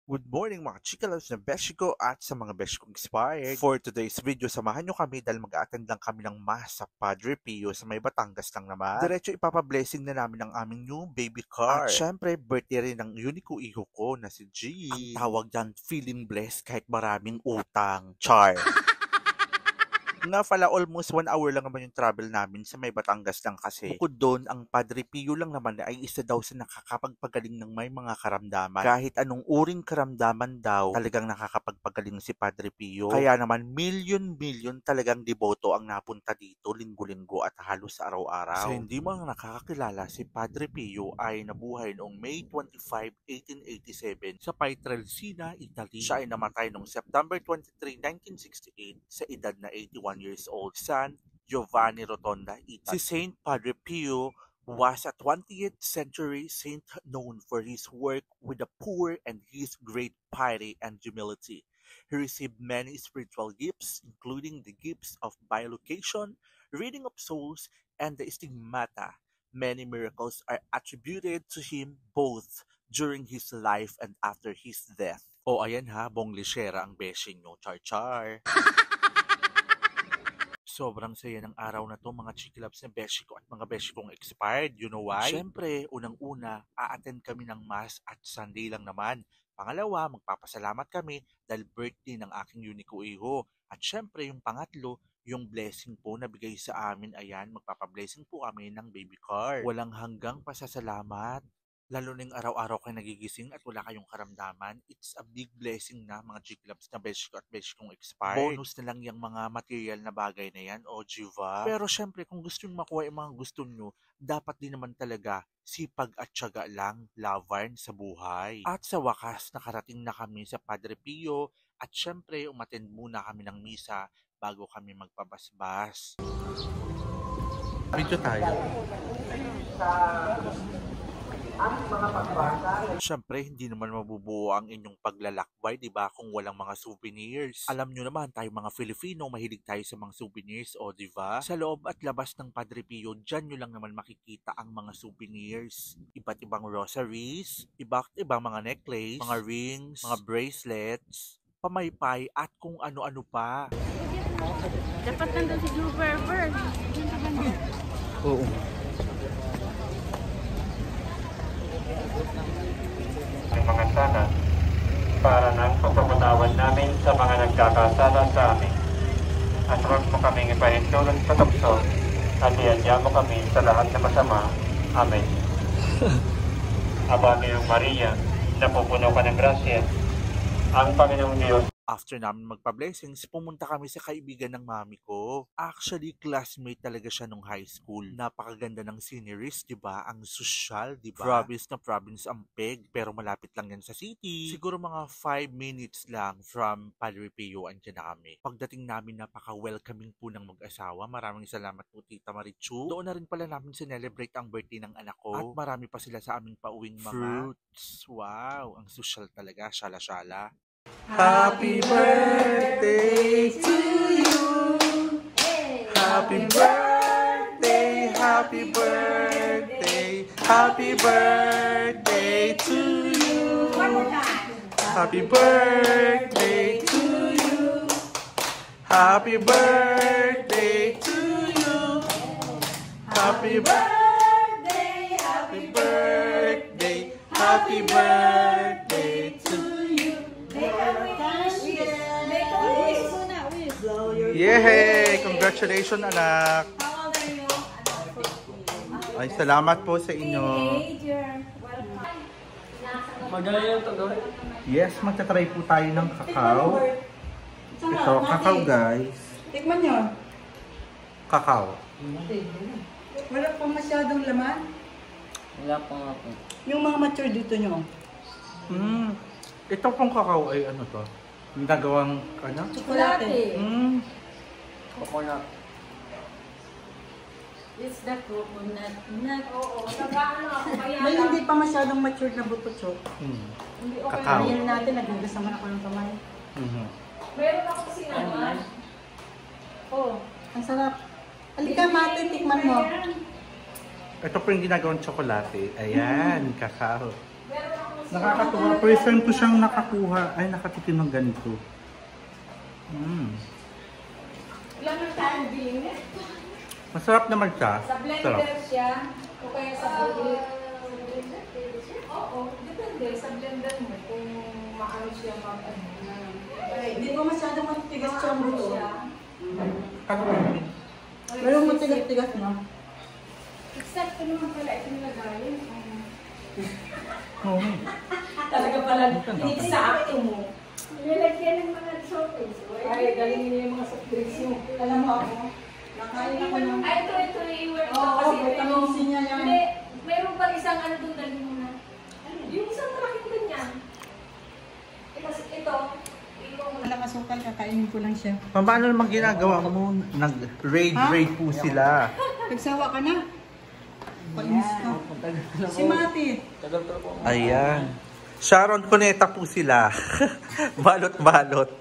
Good morning mga chikalos na beshi ko at sa mga beshi kong expired. For today's video, samahan nyo kami dahil mag-a-attend lang kami ng mass sa Padre Pio sa may Batangas lang naman. Diretso ipapablessing na namin ang aming new baby car. At syempre, birthday rin ng unique iho ko na si G. Ang tawag dyan, feeling blessed kahit maraming utang. Char! Nga pala, almost 1 hour lang naman yung travel namin sa may Batangas lang kasi. Bukod doon, ang Padre Pio lang naman ay isa daw sa nakakapagpagaling ng may mga karamdaman. Kahit anong uring karamdaman daw, talagang nakakapagpagaling si Padre Pio. Kaya naman, milyon-milyon talagang deboto ang napunta dito linggo-linggo at halos araw-araw. Sa hindi mga nakakakilala, si Padre Pio ay nabuhay noong May 25, 1887 sa Pietrelcina, Italy. Siya ay namatay noong September 23, 1968 sa edad na 81 years old, San Giovanni Rotonda, Italy. Si Saint Padre Pio was a 20th century saint known for his work with the poor and his great piety and humility. He received many spiritual gifts, including the gifts of bilocation, reading of souls, and the stigmata. Many miracles are attributed to him both during his life and after his death. O ayan ha, bong lishera ang beshi nyo, char-char. Sobrang saya ng araw na to mga chikilabs na beshi ko at mga beshi kong expired. You know why? Siyempre, unang-una, a-attend kami ng mass at Sunday lang naman. Pangalawa, magpapasalamat kami dahil birthday ng aking unique iho. At siyempre, yung pangatlo, yung blessing po na bigay sa amin, ayan, magpapablessing po kami ng baby car. Walang hanggang pasasalamat. Lalo na yung araw-araw kayo nagigising at wala kayong karamdaman, it's a big blessing na mga G-Clubs na beshi ko at beshi kong expired. Bonus na lang yung mga material na bagay na yan, o Jiva. Pero syempre, kung gusto nyo makuha yung mga gusto nyo, dapat din naman talaga sipag at tiyaga lang, laban sa buhay. At sa wakas, nakarating na kami sa Padre Pio at syempre, umattend muna kami ng misa bago kami magpabasbas. Video tayo. Siyempre, hindi naman mabubuo ang inyong paglalakbay, di ba, kung walang mga souvenirs. Alam nyo naman, tayo mga Filipino, mahilig tayo sa mga souvenirs, o di ba? Sa loob at labas ng Padre Pio, dyan nyo lang naman makikita ang mga souvenirs. Iba't ibang rosaries, iba't ibang mga necklace, mga rings, mga bracelets, pamaypay, at kung ano-ano pa. Dapat nandun si Blue Berber. Oo. Ang mga sala para ng pagpapatawan namin sa mga nagkakasala sa amin. At huwag mo kaming ipahintulot sa tukso at iadya mo kami sa lahat na masama. Amen. Aba ngayong Maria, napupuno ka ng grasya, ang Panginoong Diyos. After namin magpa-blessings, pumunta kami sa kaibigan ng mami ko. Actually, classmate talaga siya nung high school. Napakaganda ng sceneries, diba? Ang social, diba? Province na province ang peg, pero malapit lang yan sa city. Siguro mga 5 minutes lang from Padre Pio, andyan na kami. Pagdating namin, napaka-welcoming po ng mag-asawa. Maraming salamat po, Tita Marichu. Doon na rin pala namin sinelebrate ang birthday ng anak ko. At marami pa sila sa aming pauwing mga fruits. Wow, ang social talaga, shala-shala. Happy birthday to you. Happy birthday, happy birthday, happy birthday to you. Happy birthday to you. Happy birthday to you. Happy birthday, happy birthday, happy birthday to you. Yay! Congratulations, anak! How old are you? Ay, salamat po sa inyo. Yes, magta-try po tayo ng kakao. Ito, kakao guys. Tikman nyo. Kakao. Wala pang masyadong laman. Wala pa nga po. Yung mga mature dito nyo. Ito pong kakao ay ano to? Nagawang ano? Chocolate. Coconut. It's the coconut nut. Oo, nag-ano ako kaya. May hindi pa masyadong mature na buto chok. Hindi okay. Kakao. Ayan natin, naghugasaman ako ng kamay. Meron ako sinaman. Oh, ang sarap. Halika, Mate, tikman mo. Ito po yung ginagawang tsokolate. Ayan, kakao. Meron ako Nakakatuwa. First time ko siyang nakatikim ng ganito. Wala nang tanding. Masarap naman siya. Sa blender siya, o kaya sa bulit. Oo, depende. Sa blender mo kung maano siya mag-ano. Hindi ko masyado matigas siya mo. Katuwa. Pero matigas-tigas na. Exact naman pala ito nilagayin. Oo. Talaga pala, exacto mo. Nilagyan ng mga soft drinks. Ay, galing niyo yung mga soft drinks mo. Alam mo ako, nakain ako ng... Ay, ito, iwan ko Oo, kasi vitamin C niya yan. Hindi, mayroon pang isang ano doon, dali mo na. Yung isang malaking ganyan. Kasi ito, iwan mo na. Walang asukal, kakainin ko lang siya. Paano naman ginagawa mo? Nag-raid po sila. Nagsawa ka na? Painis ka. Si Mati. Ayan. Sharon Cuneta po sila. Balot-balot.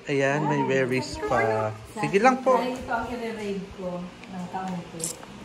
Ayan, may berries pa. Sige lang po. Ito ang i-raid ko ng taon ko.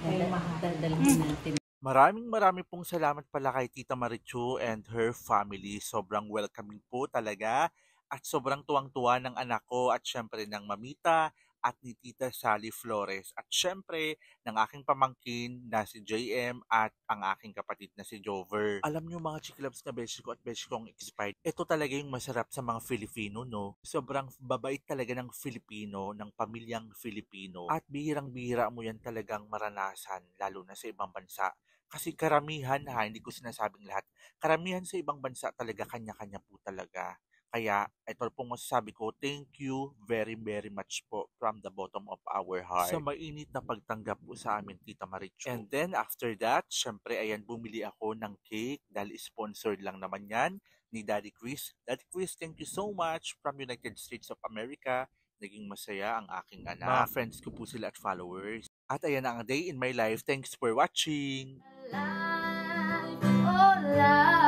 Kaya mahal. Daldalhin natin. Maraming pong salamat pala kay Tita Marichu and her family. Sobrang welcoming po talaga. At sobrang tuwang-tuwa ng anak ko at syempre ng mamita at ni Tita Sally Flores. At syempre ng aking pamangkin na si JM at ang aking kapatid na si Jover. Alam niyo mga chiklabs na beshi ko at beshi kong expired, ito talaga yung masarap sa mga Filipino, no? Sobrang babait talaga ng Filipino, ng pamilyang Filipino. At bihirang-bihira mo yan talagang maranasan, lalo na sa ibang bansa. Kasi karamihan, hindi ko sinasabing lahat, karamihan sa ibang bansa talaga kanya-kanya po talaga. Kaya ito pong masasabi ko, thank you very much po from the bottom of our heart sa mainit na pagtanggap po sa amin, Tita Marichu. And then after that, syempre ayan, bumili ako ng cake dahil sponsored lang naman yan ni Daddy Chris. Daddy Chris, thank you so much from United States of America. Naging masaya ang aking anak. Mga friends ko po sila at followers. At ayan na ang day in my life. Thanks for watching! Life, oh life.